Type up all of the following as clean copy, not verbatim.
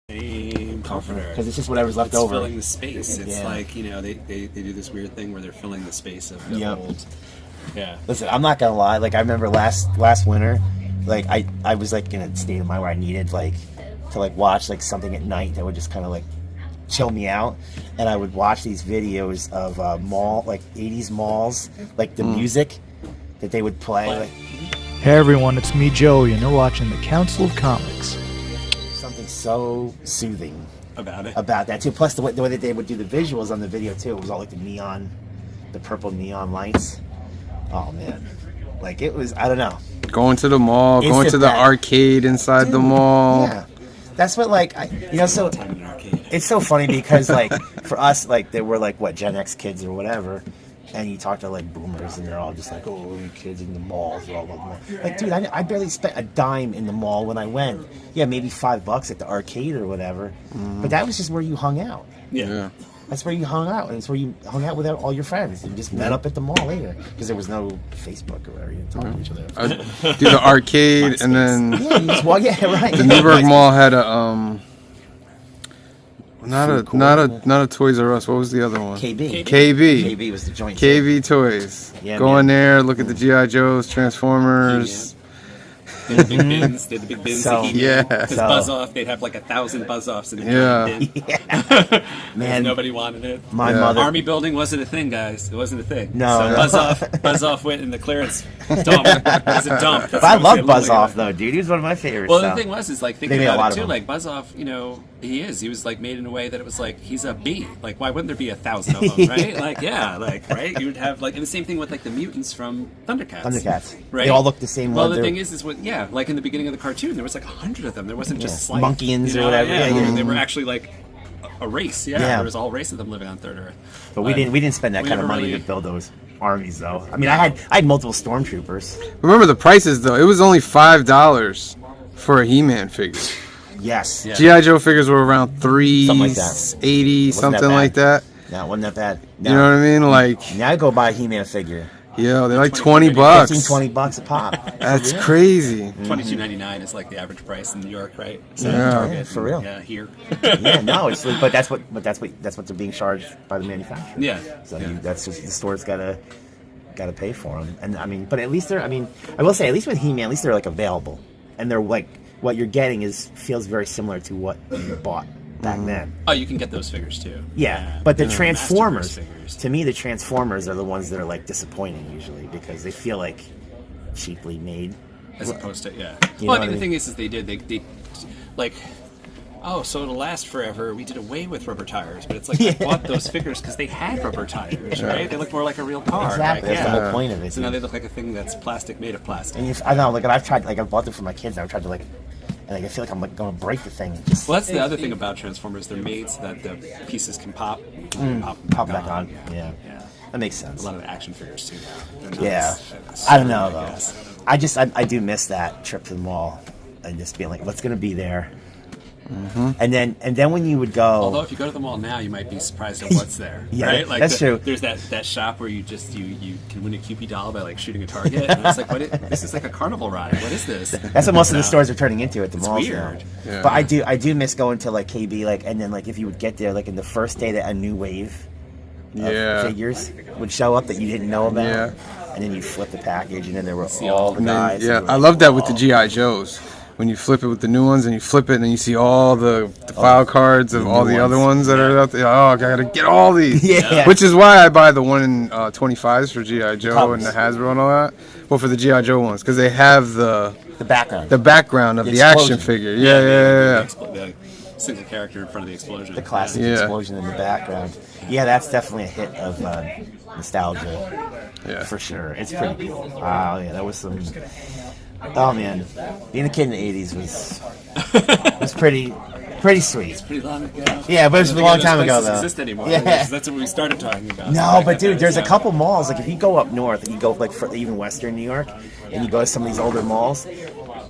same comforter because it's just whatever's left it's over. Filling the space. It's like they do this weird thing where they're filling the space of the old. Yeah. Listen, I'm not gonna lie. Like I remember last winter, like I was like in a state of mind where I needed like to like watch like something at night that would just kind of like chill me out, and I would watch these videos of like 80s malls, like the music that they would play. Like, hey everyone, it's me Joey, and you're watching the Council of Comics. Something so soothing about that too. Plus the way that they would do the visuals on the video too, it was all like the purple neon lights. Oh man, like it was, I don't know. Going to the mall, going to the arcade inside the mall. Yeah, that's what like so it's so funny because like for us, like they were like what Gen X kids or whatever, and you talk to like boomers and they're all just like, oh, you kids in the malls, blah blah blah. Like dude, I barely spent a dime in the mall when I went. Yeah, maybe $5 at the arcade or whatever, but that was just where you hung out. Yeah. That's where you hung out, and it's where you hung out with all your friends. You just met up at the mall later because there was no Facebook or whatever. You didn't talk to each other. Do the arcade, and then you just walk. Yeah, right. The Newburgh Mall had a not a Toys R Us. What was the other one? KB was the joint. KB Toys. Yeah, Go in there, look at the G.I. Joes, Transformers. They had the big bins. They had the big bins. Because Buzz Off, they'd have like 1,000 Buzz Offs in the bin. Man, nobody wanted it. My mother. Army building wasn't a thing, guys. It wasn't a thing. No. So Buzz Off went in the clearance dump. It was a dump. But I love Buzz Off though, dude. He was one of my favorites. Well, the thing was, is like thinking about it too. Them. Like Buzz Off, he was like made in a way that it was like he's a bee. Like why wouldn't there be 1,000 of them, right? Like right. You would have like, and the same thing with like the mutants from Thundercats. Right. They all look the same. Well, the thing is like in the beginning of the cartoon, there was like 100 of them. There wasn't just like Monkeans or whatever. They were actually like a race. There was a whole race of them living on Third Earth. But we didn't spend that kind of money to build those armies, though. I mean, I had multiple stormtroopers. Remember the prices though? It was only $5 for a He-Man figure. Yes. Yeah. G.I. Joe figures were around $380, something like that. No, it wasn't that bad. No. You know what I mean? Like now I go buy a He-Man figure. Yeah, they're like $20. $15-20 a pop. That's crazy. $22.99 is like the average price in New York, right? So Target, for real. Yeah, here. No, it's but that's what they're being charged by the manufacturer. Yeah. So that's just the store's gotta pay for them. And I mean, but at least I will say, at least with He-Man, at least they're like available, and they're like what you're getting feels very similar to what you bought back then. Oh, you can get those figures too. Yeah, but the Transformers, to me, the Transformers are the ones that are like disappointing usually because they feel like cheaply made. As opposed to the thing is they like, oh, so it'll last forever. We did away with rubber tires, but it's like I bought those figures because they had rubber tires, right? They look more like a real car. Exactly, that's the whole point of it. So now they look like a thing that's plastic made of plastic. And I know, like I've tried, like I've bought them for my kids. And I've tried to and I feel like I'm like going to break the thing. Well, that's the other thing about Transformers. They're made so that the pieces can pop back on. Yeah, that makes sense. A lot of action figures too now. I don't know though. I do miss that trip to the mall and just being like, what's going to be there. And then when you would go, although if you go to the mall now, you might be surprised at what's there. Right? Like that's true. There's that shop where you can win a Kewpie doll by like shooting a target. And it's like, this is like a carnival ride. What is this? That's what most of the stores are turning into at the malls. Weird. Yeah. But I do miss going to like KB, like, and then like if you would get there like in the first day that a new wave of figures would show up that you didn't know about, and then you flip the package and then there were all the guys. Yeah, I love that with the G.I. Joes. When you flip it with the new ones and you flip it and then you see all the file cards of all the other ones that are out there. Oh, I gotta get all these. Which is why I buy the 1 in 25s for G.I. Joe and the Hasbro and all that. Well, for the G.I. Joe ones, because they have the background of the action figure. The single character in front of the explosion. The classic explosion in the background. Yeah, that's definitely a hit of nostalgia. Yeah, for sure. It's pretty cool. That was some. Oh man, being a kid in the '80s was pretty sweet. It's pretty long ago. Yeah, but it was a long time ago though. Exist anymore. Yeah, that's what we started talking about. No, but dude, there's a couple malls. Like if you go up north and you go like for even Western New York, and you go to some of these older malls,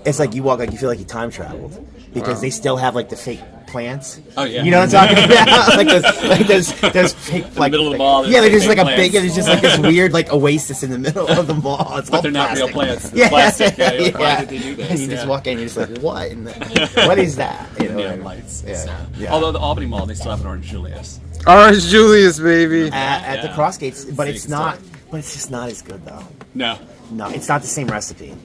it's like you walk like you feel like you time traveled because they still have like the fake plants. Oh yeah. You know what I'm talking about? like those fake, like, middle of the mall, yeah, there's just fake like a big, plants. it's just like this weird like oasis in the middle of the mall. It's But all they're not real plastic. plants. They're plastic. Yeah, yeah. Why did they do this? And you just Yeah. walk in, and you're just like, what? What is that? You know, Neon lights. Yeah. So. Yeah. Although the Albany Mall, they still have an Orange Julius. Orange Julius, baby. At the Yeah. cross gates, but So you it's can not. still- But it's just not as good though. No. No, it's not the same recipe.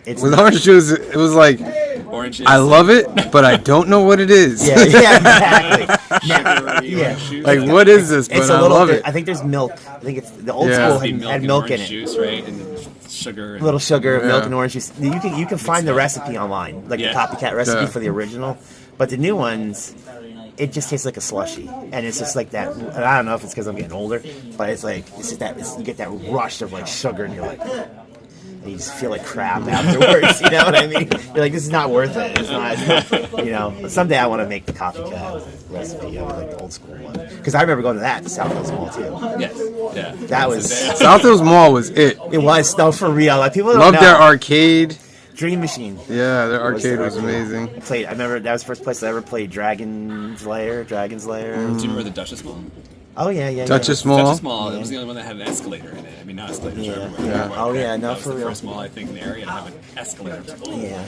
It's With not. Orange Julius, it was like, Orange. I love it, but I don't know what it is. Yeah, exactly. Sugary Yeah. orange juice. Like, what is this? But It's I a little. love it. I think there's milk. I think it's the old Yeah. school Be milk had and milk in orange it. juice, right? And sugar. And A little sugar, milk, Yeah. and orange juice. You can find the recipe online, like Yeah. the copycat recipe Yeah. for the original. But the new ones, it just tastes like a slushy, and it's just like that. And I don't know if it's because I'm getting older, but it's like it's just that you get that rush of like sugar, and you're like, and you just feel like crap afterwards. You know what I mean? You're like, this is not worth it. It's not, you know. Someday I want to make the copycat recipe of like the old school one, because I remember going to that at the South Hills Mall too. Yes. Yeah. That was South Hills Mall was it. it was no for real. Like people don't Loved know. their arcade. Dream Machine. Yeah, their Was arcade the was amazing. I remember that was the first place I ever played Dragon's Lair. Do you remember the Duchess Mall? Oh yeah. Duchess yeah. Mall. Duchess Mall. It was the only one that had an escalator in it. I mean, not escalators are Yeah. everywhere. Yeah. But Oh, yeah, no, that was for the real. first mall I think in the area to have an escalator. Yeah.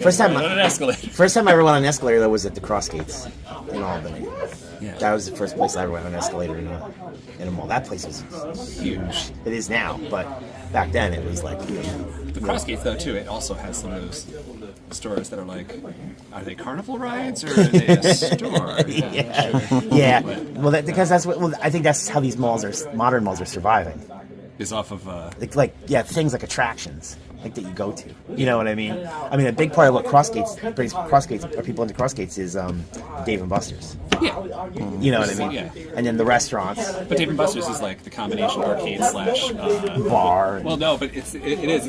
First time, Not an escalator. first time I ever went on an escalator though was at the Cross Gates in Albany. Yeah. That was the first place I ever went on an escalator in a mall. That place was huge. It is now, but back then it was like huge. The Cross Gates, though, too, it also has some of those stores that are like, are they carnival rides or are they a store? Yeah. Well, because that's what. Well, I think that's how these malls modern malls are surviving. Is off of Things like attractions like that you go to. You know what I mean? I mean, a big part of what brings Crossgates or people into Crossgates is Dave and Buster's. yeah. You know what I mean? Yeah. And then the restaurants, But Dave and Buster's is like the combination arcade slash. bar. Well, no, but it is.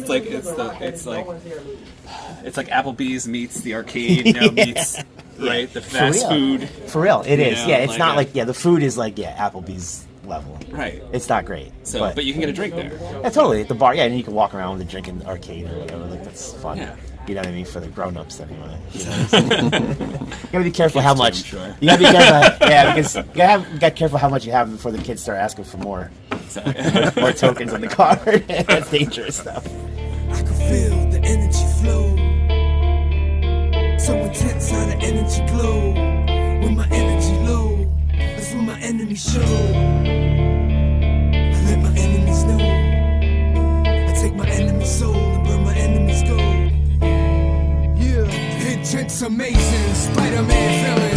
It's like Applebee's meets the arcade. Meets right the fast food. For real, it is. know, Yeah, it's like not a- like the food is like Applebee's level. Right. It's not great. So, but you can get a drink there. yeah, totally at the bar. Yeah, and you can walk around with a drink in the arcade or whatever. Like that's fun. Yeah. You know what I mean? For the grown-ups anyway. You know what I'm saying? You gotta be careful how Kids much. too, I'm sure. You gotta be careful. Yeah, because you gotta careful how much you have before the kids start asking for more tokens on the card. That's dangerous stuff. I can feel the energy flow. So intense how the energy glow. When my energy low, that's when my enemies show. I let my enemies know. I take my enemy's soul and burn my enemy's gold. Yeah, the intent's amazing. Spider-Man feeling.